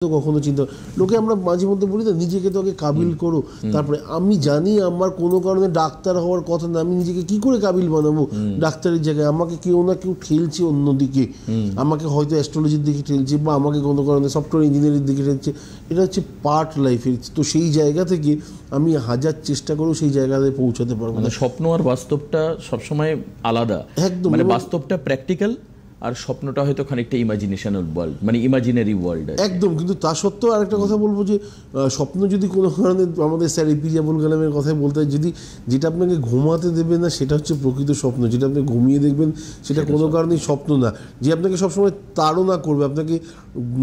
তো কখনো চিন্তা লোকে আমরা মাঝে মধ্যে বলি না নিজেকে তো আগে কাবিল করো, তারপরে আমি জানি আমার কোনো কারণে ডাক্তার হওয়ার কথা না, আমি নিজেকে কি করে কাবিল বানাবো ডাক্তারের জায়গায়? আমাকে কেউ না কেউ ঠেলছে অন্যদিকে, আমাকে হয়তো অ্যাস্ট্রোলজির দিকে ঠেলছে বা আমাকে কোনো কারণে সফটওয়্যার ইঞ্জিনিয়ারিং দিকে ঠেলছে। এটা হচ্ছে পার্ট লাইফের। তো সেই জায়গা থেকে আমি হাজার চেষ্টা করেও সেই জায়গাতে পৌঁছাতে পারবো না। স্বপ্ন আর বাস্তবটা সবসময় আলাদা। একদম, মানে বাস্তবটা প্র্যাকটিক্যাল আর স্বপ্নটা হয়তো খানিকটা ইমাজিনেশনাল ওয়ার্ল্ড, মানে ইমাজিনারি ওয়ার্ল্ড একদম। কিন্তু তা সত্ত্বেও আরেকটা কথা বলবো যে স্বপ্ন যদি কোনো কারণে আমাদের স্যার এপিজে আবুল কালামের কথাই বলতে হয়, যদি যেটা আপনাকে ঘুমাতে দেবে না সেটা হচ্ছে প্রকৃত স্বপ্ন, যেটা আপনি ঘুমিয়ে দেখবেন সেটা কোনো কারণেই স্বপ্ন না। যে আপনাকে সবসময় তাড়না করবে, আপনাকে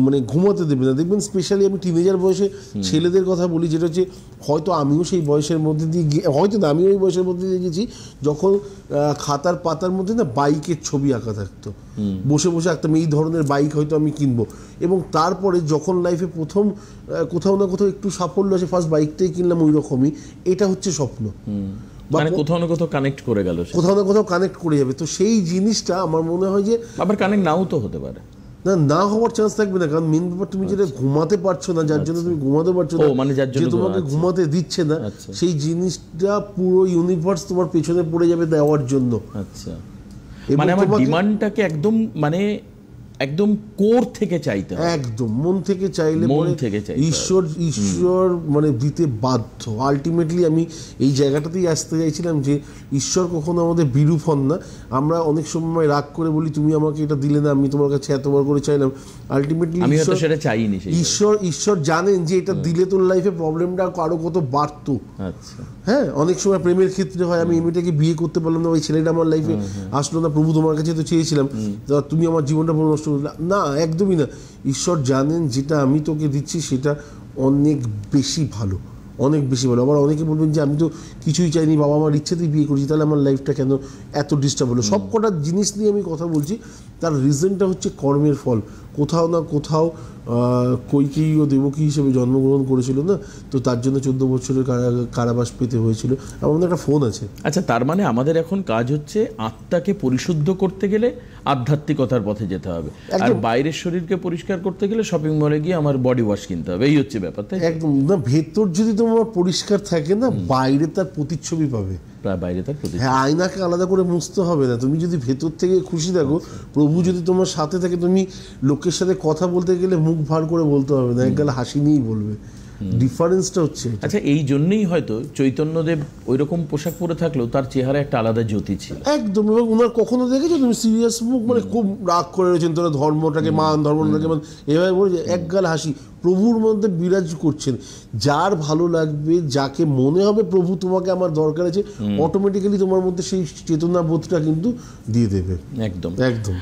মানে ঘুমাতে দেবে না। দেখবেন স্পেশালি আমি টিনেজার বয়সে ছেলেদের কথা বলি, যেটা হচ্ছে হয়তো আমিও সেই বয়সের মধ্যে দিয়ে হয়তো না আমিও ওই বয়সের মধ্যে দিয়ে গেছি যখন খাতার পাতার মধ্যে না বাইকের ছবি আঁকা থাকতো, বসে বসে আঁকতাম এই ধরনের বাইক হয়তো আমি কিনবো। এবং তারপরে যখন লাইফে প্রথম কোথাও না কোথাও একটু সাফল্য আছে, ফার্স্ট বাইকটাই কিনলাম ওই রকমই, এটা হচ্ছে স্বপ্ন। মানে কোথাও না কোথাও কানেক্ট করে গেল, কোথাও না কোথাও কানেক্ট করে যাবে। তো সেই জিনিসটা আমার মনে হয় যে আবার কানেক্ট নাও তো হতে পারে, না হওয়ার চান্স থাকবে না। কারণ মেন ব্যাপার তুমি যেটা ঘুমাতে পারছো না, যার জন্য তুমি ঘুমাতে পারছো না, মানে যার জন্য তোমাকে ঘুমাতে দিচ্ছে না, সেই জিনিসটা পুরো ইউনিভার্স তোমার পেছনে পড়ে যাবে দেওয়ার জন্য। আচ্ছা, মানে আমার ডিমান্ডটাকে একদম মানে একদম কোর থেকে চাইতে হবে, একদম মন থেকে চাইলে ঈশ্বর মানে দিতে বাধ্য। আলটিমেটলি আমি এই জায়গাটাতেই আসতে চাইছিলাম যে ঈশ্বর কখনো আমাদের বিরূপ হন না। আমরা অনেক সময় রাগ করে বলি তুমি আমাকে এটা দিলে না, আমি তোমার কাছে এতবার করে চাইলাম। আলটিমেটলি সেটা চাইনি। ঈশ্বর জানেন যে এটা দিলে তোর লাইফে প্রবলেমটা আরো কত বাড়তো। আচ্ছা, হ্যাঁ, অনেক সময় প্রেমের ক্ষেত্রে হয় আমি এমনিটাকে বিয়ে করতে পারলাম না, ওই ছেলেটা আমার লাইফে আসলো না, প্রভু তোমার কাছে তো চেয়েছিলাম, তুমি আমার জীবনটা পুরো নষ্ট করলে না, একদমই না। ঈশ্বর জানেন যেটা আমি তোকে দিচ্ছি সেটা অনেক বেশি ভালো, অনেক বেশি ভালো। আবার অনেকে বলবেন যে আমি তো কিছুই চাইনি, বাবা আমার ইচ্ছেতেই বিয়ে করেছি, তাহলে আমার লাইফটা কেন এত ডিস্টার্ব হলো? সব কটা জিনিস নিয়ে আমি কথা বলছি, তার রিজনটা হচ্ছে কর্মের ফল। কোথাও না কোথাও কৈকেয়ী ও দেবকী হিসেবে জন্মগ্রহণ করেছিল না, তো তার জন্য 14 বছরের কারাবাস পেতে হয়েছিল। আমাদের একটা ফোন আছে। আচ্ছা, তার মানে আমাদের এখন কাজ হচ্ছে আত্মাকে পরিশুদ্ধ করতে গেলে আধ্যাত্মিকতার পথে যেতে হবে, আর বাইরের শরীরকে পরিষ্কার করতে গেলে শপিং মলে গিয়ে আমার বডি ওয়াশ কিনতে হবে, এই হচ্ছে ব্যাপার। তাই একদম না, ভেতর যদি তোমার পরিষ্কার থাকে না, বাইরে তার প্রতিচ্ছবি পাবে। হ্যাঁ, আয়নাকে আলাদা করে মুছতে হবে না। তুমি যদি ভেতর থেকে খুশি থাকো, প্রভু যদি তোমার সাথে থাকে, তুমি লোকের সাথে কথা বলতে গেলে মুখ ভার করে বলতে হবে না, একগাল হাসি নিয়েই বলবে। ডিফারেন্সটা হচ্ছে। আচ্ছা, এই জন্যই হয়তো চৈতন্যদেব ওই রকম পোশাক পরে থাকলেও তার চেহারা একটা আলাদা জ্যোতি ছিল একদম। এবং ওনার কখনো দেখেছো তুমি সিরিয়াস মুখ, মানে খুব রাগ করে রয়েছেন, তোরা ধর্মটাকে মান, ধর্মটাকে মান, এভাবে বলে একগাল হাসি প্রভুর মধ্যে বিরাজ করছেন। যার ভালো লাগবে, যাকে মনে হবে প্রভু তোমাকে আমার দরকার আছে, অটোমেটিক্যালি তোমার মধ্যে সেই চেতনাবোধটা কিন্তু দিয়ে দেবে। একদম একদম।